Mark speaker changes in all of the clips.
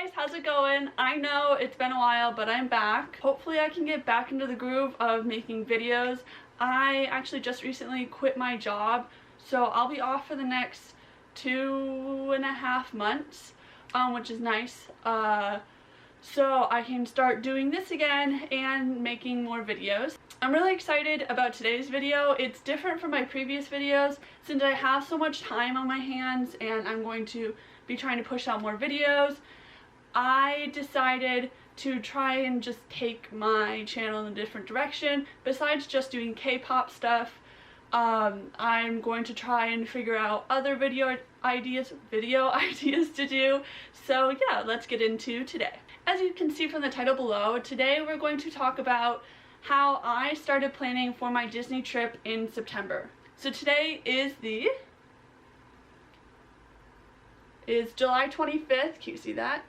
Speaker 1: guys, how's it going? I know it's been a while, but I'm back. Hopefully I can get back into the groove of making videos. I actually just recently quit my job, so I'll be off for the next 2.5 months, which is nice. So I can start doing this again and making more videos. I'm really excited about today's video. It's different from my previous videos since I have so much time on my hands and I'm going to be trying to push out more videos. I decided to try and just take my channel in a different direction. Besides just doing K-pop stuff, I'm going to try and figure out other video ideas to do. So yeah, let's get into today. As you can see from the title below, today we're going to talk about how I started planning for my Disney trip in September. So today is July 25th. Can you see that?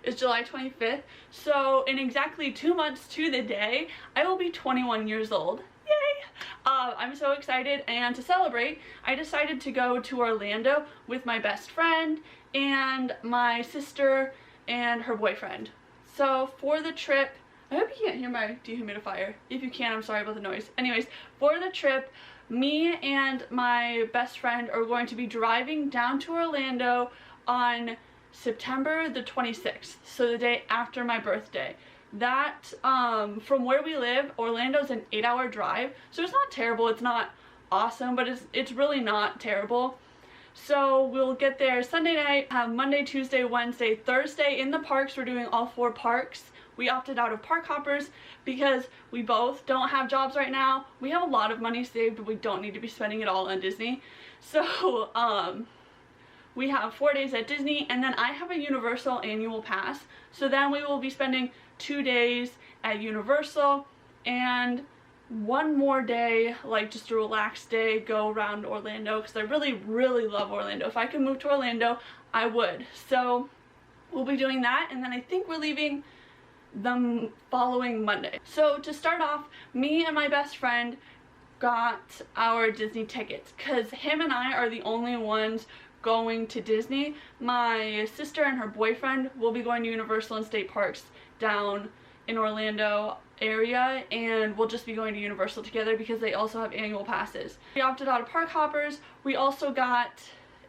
Speaker 1: It's July 25th. So in exactly 2 months to the day, I will be 21 years old. Yay! I'm so excited, and to celebrate, I decided to go to Orlando with my best friend and my sister and her boyfriend. So for the trip, I hope you can't hear my dehumidifier. If you can, I'm sorry about the noise. Anyways, for the trip, me and my best friend are going to be driving down to Orlando on September the 26th, so the day after my birthday. That, from where we live, Orlando's an 8-hour drive, so it's not terrible, it's not awesome, but it's really not terrible. So we'll get there Sunday night, have Monday, Tuesday, Wednesday, Thursday in the parks. We're doing all 4 parks. We opted out of park hoppers because we both don't have jobs right now. We have a lot of money saved, but we don't need to be spending it all on Disney. So, we have 4 days at Disney, and then I have a Universal annual pass. So then we will be spending 2 days at Universal and 1 more day, like just a relaxed day, go around Orlando, because I really love Orlando. If I could move to Orlando, I would. So we'll be doing that, and then I think we're leaving the following Monday. So to start off, me and my best friend got our Disney tickets because him and I are the only ones going to Disney. My sister and her boyfriend will be going to Universal and State Parks down in Orlando area, and we'll just be going to Universal together because they also have annual passes. We opted out of park hoppers. We also got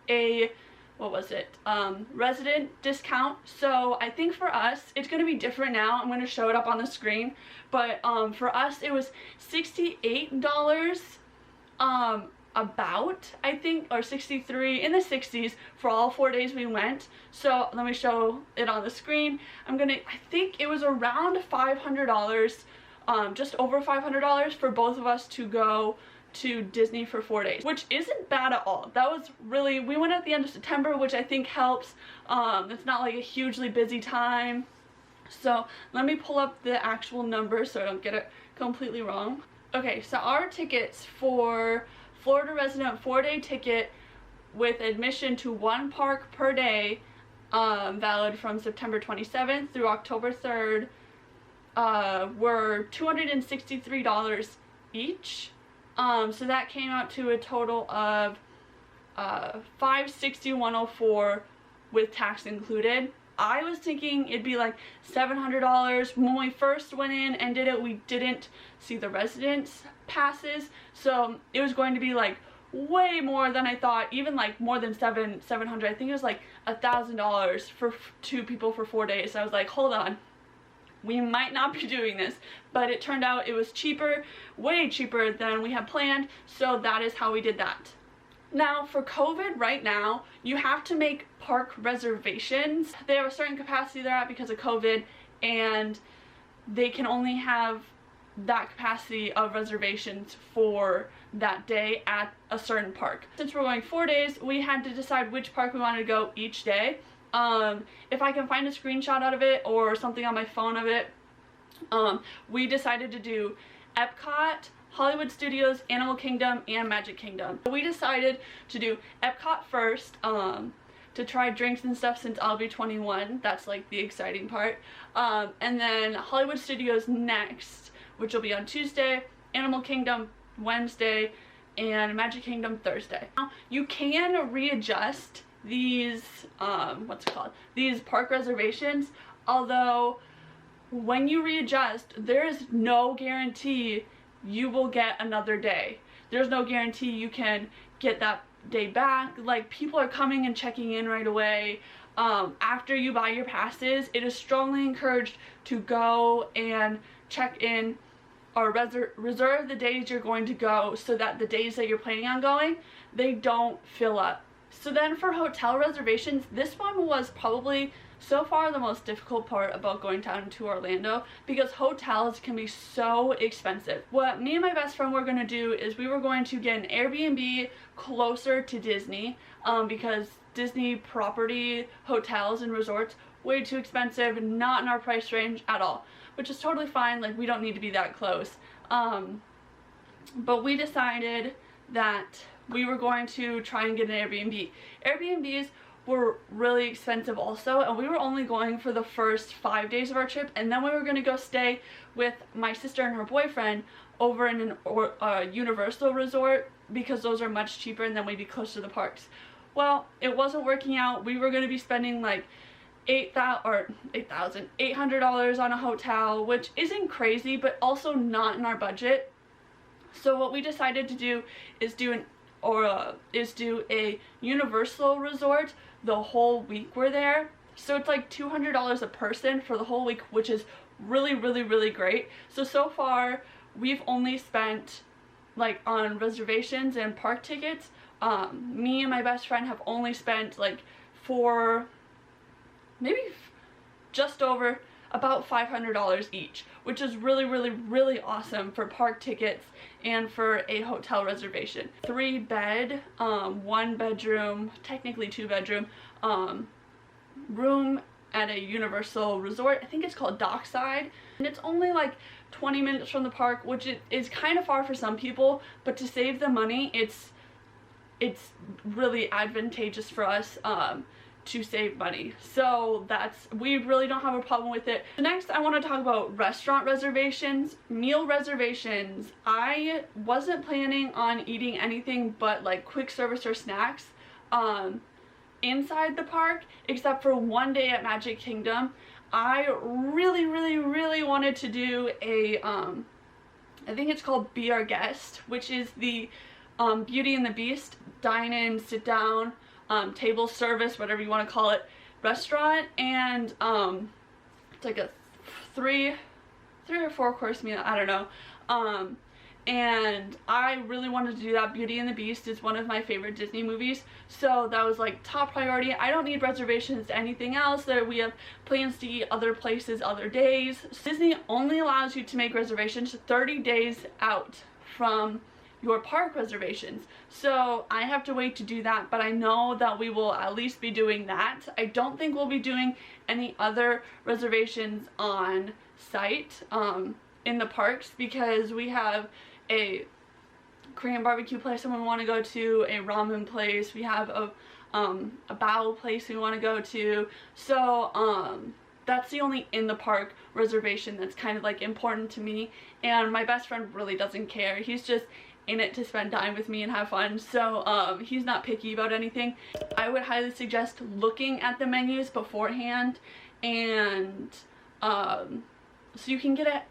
Speaker 1: a resident discount. So I think for us it's going to be different now. I'm going to show it up on the screen, but for us it was $68 about, I think, or 63, in the 60s for all 4 days we went. So let me show it on the screen. I think it was around $500, just over $500 for both of us to go to Disney for 4 days, which isn't bad at all. That was really, we went at the end of September, which I think helps. It's not like a hugely busy time. So let me pull up the actual numbers so I don't get it completely wrong. Okay, so our tickets for Florida resident 4-day ticket with admission to 1 park per day, valid from September 27th through October 3rd, were $263 each. So that came out to a total of $561.04 with tax included. I was thinking it'd be like $700. When we first went in and did it, we didn't see the residence passes, so it was going to be like way more than I thought, even like more than $700. I think it was like $1,000 for 2 people for 4 days. So I was like, hold on, we might not be doing this. But it turned out it was cheaper, way cheaper than we had planned, so that is how we did that. Now for COVID right now, you have to make park reservations. They have a certain capacity they're at because of COVID, and they can only have that capacity of reservations for that day at a certain park. Since we're going 4 days, we had to decide which park we wanted to go each day. If I can find a screenshot out of it or something on my phone of it, we decided to do Epcot, Hollywood Studios, Animal Kingdom, and Magic Kingdom. We decided to do Epcot first, to try drinks and stuff since I'll be 21. That's like the exciting part. And then Hollywood Studios next, which will be on Tuesday, Animal Kingdom Wednesday, and Magic Kingdom Thursday. Now, you can readjust these, these park reservations, although when you readjust, there is no guarantee you will get another day. There's no guarantee you can get that day back. Like, people are coming and checking in right away. After you buy your passes, it is strongly encouraged to go and check in or reserve the days you're going to go, so that the days that you're planning on going, they don't fill up. So then for hotel reservations, this one was probably so far the most difficult part about going down to Orlando, because hotels can be so expensive. What me and my best friend were going to do is we were going to get an Airbnb closer to Disney, because Disney property hotels and resorts way too expensive, not in our price range at all, which is totally fine. Like, we don't need to be that close. But we decided that we were going to try and get an Airbnb. Airbnbs were really expensive also, and we were only going for the first 5 days of our trip, and then we were going to go stay with my sister and her boyfriend over in a Universal resort, because those are much cheaper and then we'd be close to the parks. Well, it wasn't working out. We were going to be spending like $800 on a hotel, which isn't crazy, but also not in our budget. So what we decided to do is do a Universal resort the whole week we're there. So it's like $200 a person for the whole week, which is really, really, really great. So far we've only spent, like, on reservations and park tickets, me and my best friend have only spent like just over about $500 each, which is really, really, really awesome for park tickets and for a hotel reservation. 3-bed, 1-bedroom, technically 2-bedroom, room at a Universal resort. I think it's called Dockside, and it's only like 20 minutes from the park, which is kind of far for some people, but to save the money, it's really advantageous for us to save money. So we really don't have a problem with it. Next, I want to talk about restaurant reservations, meal reservations. I wasn't planning on eating anything but like quick service or snacks inside the park, except for one day at Magic Kingdom. I really, really, really wanted to do a I think it's called Be Our Guest, which is the Beauty and the Beast dine in, sit down, table service, whatever you want to call it, restaurant, and it's like a three or 4 course meal, I don't know, and I really wanted to do that. Beauty and the Beast is one of my favorite Disney movies, so that was like top priority. I don't need reservations to anything else. We have plans to eat other places other days. Disney only allows you to make reservations 30 days out from your park reservations, so I have to wait to do that, but I know that we will at least be doing that. I don't think we'll be doing any other reservations on site in the parks, because we have a Korean barbecue place we want to go to, a ramen place, we have a bao place we want to go to, so that's the only in the park reservation that's kind of like important to me, and my best friend really doesn't care. He's just in it to spend time with me and have fun, so he's not picky about anything. I would highly suggest looking at the menus beforehand, and so you can get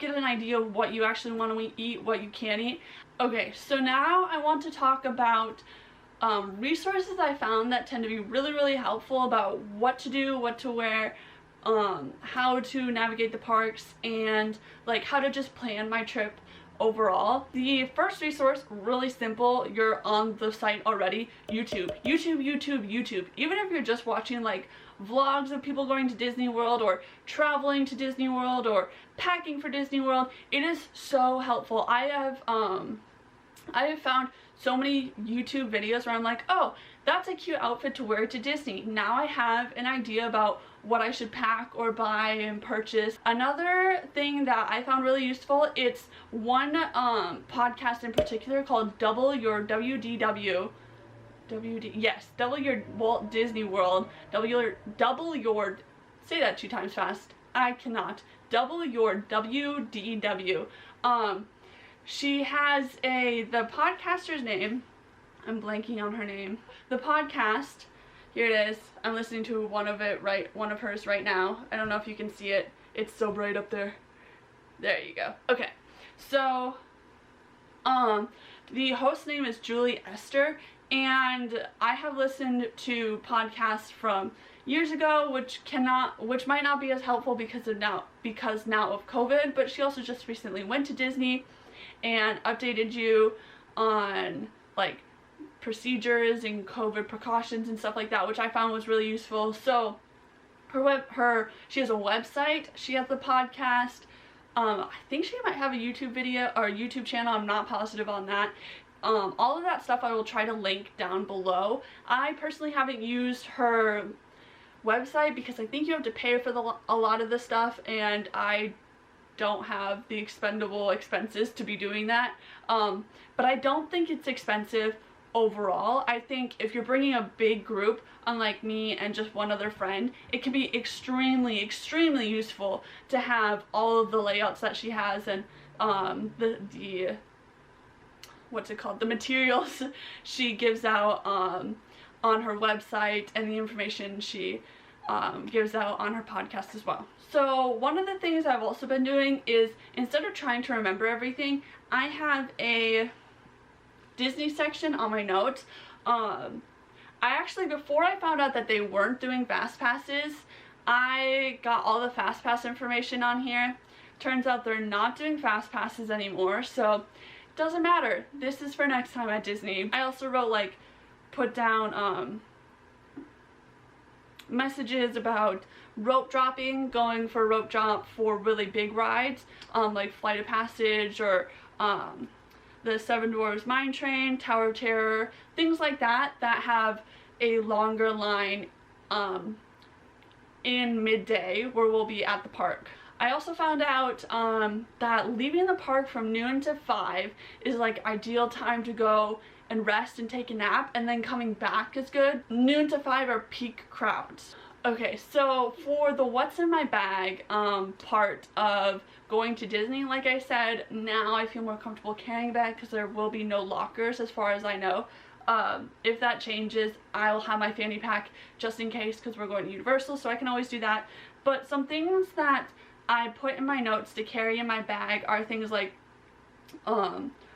Speaker 1: an idea of what you actually want to eat, what you can't eat. Okay, so now I want to talk about resources I found that tend to be really, really helpful about what to do, what to wear, how to navigate the parks, and like how to just plan my trip overall. The first resource, really simple, you're on the site already, YouTube. Even if you're just watching like vlogs of people going to Disney World or traveling to Disney World or packing for Disney World, it is so helpful. I have found so many YouTube videos where I'm like, oh, that's a cute outfit to wear to Disney. Now I have an idea about what I should pack or buy and purchase. Another thing that I found really useful, it's one podcast in particular called Your WDW. Double Your Walt Disney World. Double your, say that 2 times fast. I cannot. Double Your WDW. She has the podcaster's name, I'm blanking on her name. The podcast Here it is. I'm listening to one of hers right now. I don't know if you can see it. It's so bright up there. There you go. Okay. So, the host name is Julie Esther, and I have listened to podcasts from years ago, which might not be as helpful because now of COVID, but she also just recently went to Disney and updated you on like procedures and COVID precautions and stuff like that, which I found was really useful. So she has a website, she has the podcast, I think she might have a YouTube video or a YouTube channel, I'm not positive on that. All of that stuff I will try to link down below. I personally haven't used her website because I think you have to pay for a lot of the stuff, and I don't have the expendable expenses to be doing that. But I don't think it's expensive overall. I think if you're bringing a big group, unlike me and just one other friend, it can be extremely, extremely useful to have all of the layouts that she has and the what's it called, the materials she gives out on her website, and the information she gives out on her podcast as well. So one of the things I've also been doing is, instead of trying to remember everything, I have a Disney section on my notes. I actually, before I found out that they weren't doing fast passes, I got all the fast pass information on here. Turns out they're not doing fast passes anymore, so doesn't matter. This is for next time at Disney. I also wrote, like, put down messages about rope dropping, going for a rope drop for really big rides, like Flight of Passage or the Seven Dwarfs Mine Train, Tower of Terror, things like that that have a longer line in midday where we'll be at the park. I also found out that leaving the park from noon to 5 is like ideal time to go and rest and take a nap, and then coming back is good. Noon to 5 are peak crowds. Okay, so for the what's in my bag part of going to Disney, like I said, now I feel more comfortable carrying a bag because there will be no lockers as far as I know. If that changes, I'll have my fanny pack just in case because we're going to Universal, so I can always do that. But some things that I put in my notes to carry in my bag are things like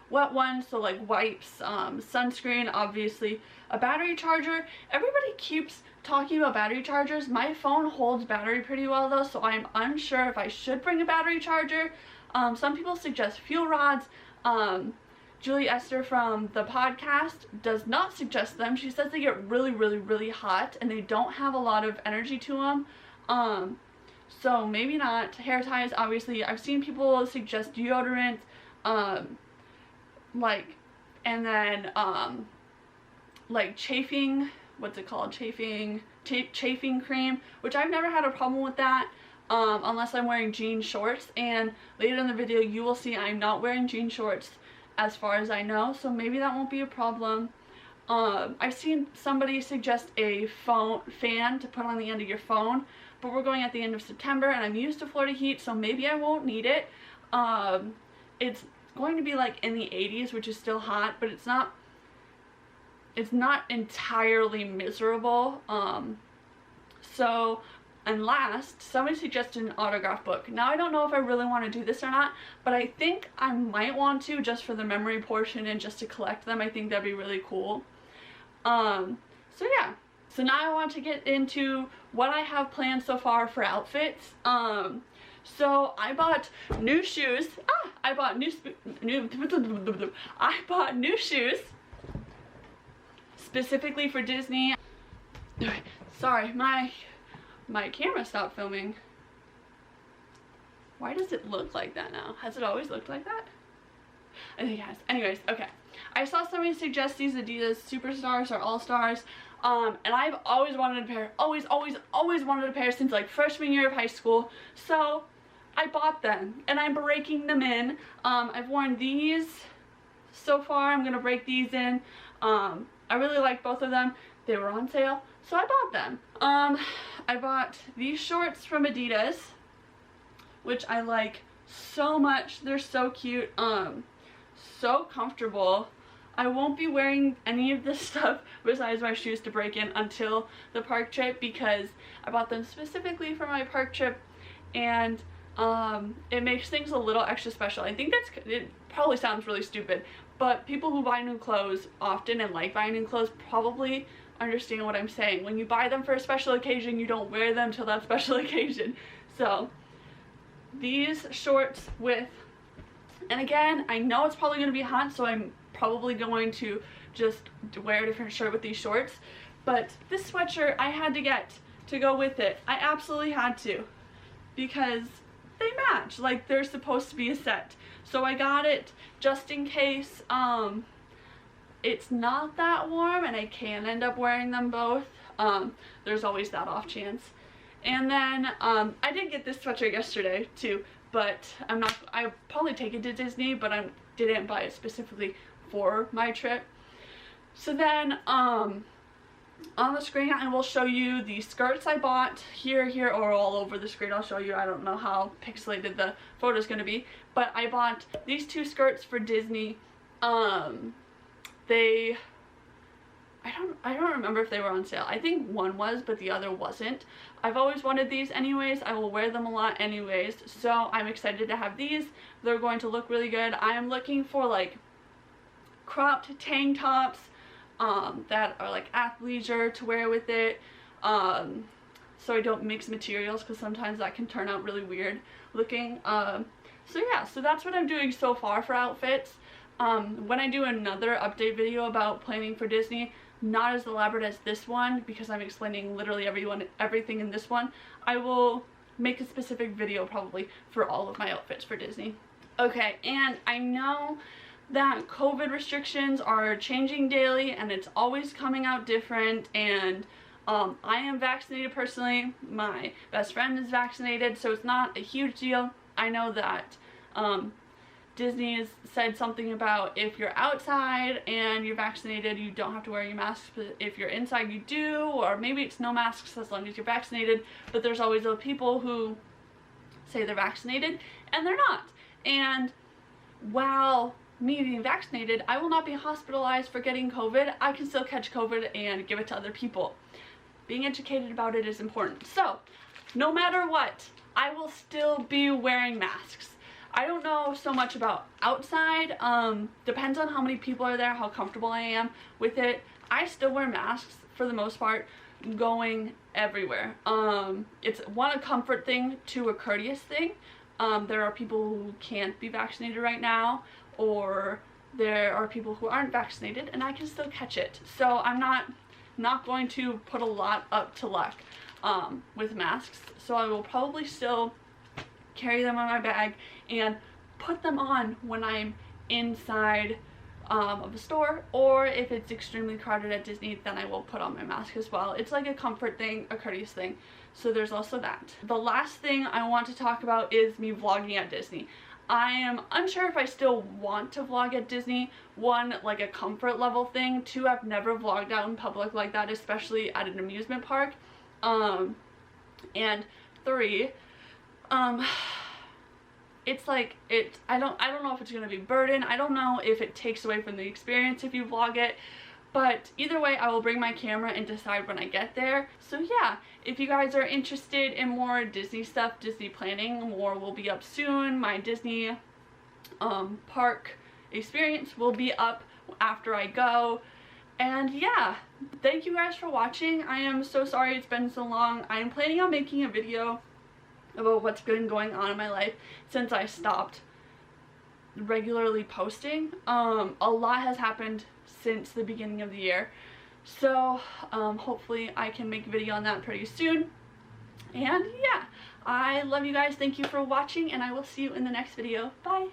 Speaker 1: wet ones, so like wipes, sunscreen, obviously a battery charger. Everybody keeps talking about battery chargers. My phone holds battery pretty well though, so I'm unsure if I should bring a battery charger. Some people suggest fuel rods. Julie Esther from the podcast does not suggest them. She says they get really, really, really hot and they don't have a lot of energy to them. So maybe not. Hair ties, obviously. I've seen people suggest deodorant, like chafing, what's it called? Chafing cream, which I've never had a problem with that, unless I'm wearing jean shorts. And later in the video, you will see I'm not wearing jean shorts as far as I know, so maybe that won't be a problem. I've seen somebody suggest a fan to put on the end of your phone, but we're going at the end of September and I'm used to Florida heat, so maybe I won't need it. It's going to be like in the 80s, which is still hot, but it's not entirely miserable. And last, somebody suggested an autograph book. Now I don't know if I really want to do this or not, but I think I might want to, just for the memory portion and just to collect them. I think that'd be really cool. So yeah. So now I want to get into what I have planned so far for outfits. So I bought new shoes. I bought new shoes specifically for Disney. Sorry, my camera stopped filming. Why does it look like that now? Has it always looked like that? I think it has. Anyways, okay. I saw somebody suggest these Adidas Superstars or All-Stars. And I've always wanted a pair. Always wanted a pair since like freshman year of high school. So I bought them and I'm breaking them in. I've worn these so far. I'm gonna break these in. I really like both of them. They were on sale, so I bought them. I bought these shorts from Adidas, which I like so much. They're so cute, so comfortable. I won't be wearing any of this stuff besides my shoes to break in until the park trip, because I bought them specifically for my park trip, and it makes things a little extra special. I think it probably sounds really stupid, but people who buy new clothes often and like buying new clothes probably understand what I'm saying. When you buy them for a special occasion, you don't wear them till that special occasion. So these shorts with, and again, I know it's probably going to be hot, so I'm probably going to just wear a different shirt with these shorts, but this sweatshirt I had to get to go with it. I absolutely had to, because they match, like they're supposed to be a set. So I got it just in case it's not that warm and I can end up wearing them both. There's always that off chance. And then I did get this sweatshirt yesterday too, but I'll probably take it to Disney, but I didn't buy it specifically for my trip. So then on the screen I will show you the skirts I bought here, or all over the screen. I'll show you. I don't know how pixelated the photo is going to be, but I bought these two skirts for Disney. I don't remember if they were on sale. I think one was, but the other wasn't. I've always wanted these anyways. I will wear them a lot anyways, so I'm excited to have these. They're going to look really good. I am looking for like cropped tank tops that are like athleisure to wear with it, so I don't mix materials, because sometimes that can turn out really weird looking. So yeah, so that's what I'm doing so far for outfits. When I do another update video about planning for Disney, not as elaborate as this one, because I'm explaining literally everything in this one, I will make a specific video probably for all of my outfits for Disney. Okay, and I know that COVID restrictions are changing daily and it's always coming out different, and I am vaccinated personally. My best friend is vaccinated, so it's not a huge deal. I know that Disney has said something about if you're outside and you're vaccinated, you don't have to wear your mask, but if you're inside, you do, or maybe it's no masks as long as you're vaccinated. But there's always those people who say they're vaccinated and they're not. And while me being vaccinated, I will not be hospitalized for getting COVID. I can still catch COVID and give it to other people. Being educated about it is important. So no matter what, I will still be wearing masks. I don't know so much about outside. Depends on how many people are there, how comfortable I am with it. I still wear masks for the most part going everywhere. It's one, a comfort thing, two, a courteous thing. There are people who can't be vaccinated right now, or there are people who aren't vaccinated, and I can still catch it. So I'm not going to put a lot up to luck with masks. So I will probably still carry them on my bag and put them on when I'm inside of a store, or if it's extremely crowded at Disney, then I will put on my mask as well. It's like a comfort thing, a courteous thing. So there's also that. The last thing I want to talk about is me vlogging at Disney. I am unsure if I still want to vlog at Disney. One, like a comfort level thing. Two, I've never vlogged out in public like that, especially at an amusement park. And three, it's like, I don't know if it's gonna be a burden. I don't know if it takes away from the experience if you vlog it, but either way, I will bring my camera and decide when I get there. So yeah, if you guys are interested in more Disney stuff, Disney planning, more will be up soon. My Disney park experience will be up after I go. And yeah, thank you guys for watching. I am so sorry it's been so long. I am planning on making a video about what's been going on in my life since I stopped regularly posting. A lot has happened since the beginning of the year, so hopefully I can make a video on that pretty soon. And yeah, I love you guys. Thank you for watching, and I will see you in the next video. Bye.